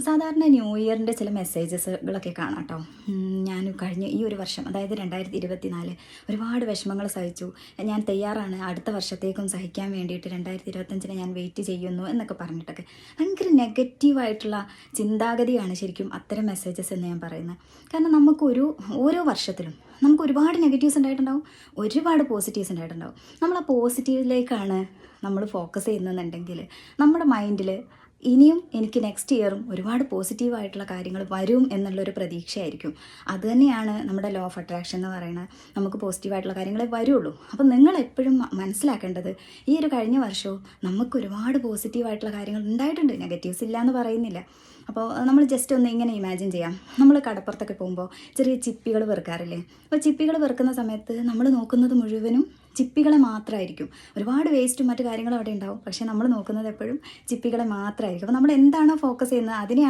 സാധാരണ ന്യൂ ഇയറിൻ്റെ ചില മെസ്സേജസുകളൊക്കെ കാണാം കേട്ടോ. ഞാൻ കഴിഞ്ഞ ഈ ഒരു വർഷം, അതായത് 2024 ഒരുപാട് വിഷമങ്ങൾ സഹിച്ചു. ഞാൻ തയ്യാറാണ് അടുത്ത വർഷത്തേക്കും സഹിക്കാൻ വേണ്ടിയിട്ട് 2025 ഞാൻ വെയിറ്റ് ചെയ്യുന്നു എന്നൊക്കെ പറഞ്ഞിട്ടൊക്കെ ഭയങ്കര നെഗറ്റീവായിട്ടുള്ള ചിന്താഗതിയാണ് ശരിക്കും അത്തരം മെസ്സേജസ് എന്ന് ഞാൻ പറയുന്നത്. കാരണം ഓരോ വർഷത്തിലും നമുക്ക് ഒരുപാട് നെഗറ്റീവ്സ് ഉണ്ടായിട്ടുണ്ടാവും, ഒരുപാട് പോസിറ്റീവ്സ് ഉണ്ടായിട്ടുണ്ടാവും. നമ്മൾ ആ പോസിറ്റീവിലേക്കാണ് നമ്മൾ ഫോക്കസ് ചെയ്യുന്നതെന്നുണ്ടെങ്കിൽ നമ്മുടെ മൈൻഡിൽ ഇനിയും എനിക്ക് നെക്സ്റ്റ് ഇയറും ഒരുപാട് പോസിറ്റീവായിട്ടുള്ള കാര്യങ്ങൾ വരും എന്നുള്ളൊരു പ്രതീക്ഷയായിരിക്കും. അതുതന്നെയാണ് നമ്മുടെ ലോ ഓഫ് അട്രാക്ഷൻ എന്ന് പറയുന്നത്. നമുക്ക് പോസിറ്റീവായിട്ടുള്ള കാര്യങ്ങളെ വരുള്ളൂ. അപ്പം നിങ്ങൾ എപ്പോഴും മനസ്സിലാക്കേണ്ടത്, ഈ ഒരു കഴിഞ്ഞ വർഷവും നമുക്ക് ഒരുപാട് പോസിറ്റീവായിട്ടുള്ള കാര്യങ്ങൾ ഉണ്ടായിട്ടുണ്ട്, നെഗറ്റീവ്സ് ഇല്ല എന്ന് പറയുന്നില്ല. അപ്പോൾ നമ്മൾ ജസ്റ്റ് ഒന്ന് ഇങ്ങനെ ഇമാജിൻ ചെയ്യാം. നമ്മൾ കടപ്പുറത്തൊക്കെ പോകുമ്പോൾ ചെറിയ ചിപ്പികൾ പെറുക്കാറില്ലേ? അപ്പോൾ ചിപ്പികൾ പെറുക്കുന്ന സമയത്ത് നമ്മൾ നോക്കുന്നത് മുഴുവനും ചിപ്പികളെ മാത്രമായിരിക്കും. ഒരുപാട് വേസ്റ്റും മറ്റു കാര്യങ്ങളും അവിടെ ഉണ്ടാവും, പക്ഷേ നമ്മൾ നോക്കുന്നത് എപ്പോഴും ചിപ്പികളെ മാത്രമായിരിക്കും. അപ്പോൾ നമ്മൾ എന്താണോ ഫോക്കസ് ചെയ്യുന്നത് അതിനെയാണ്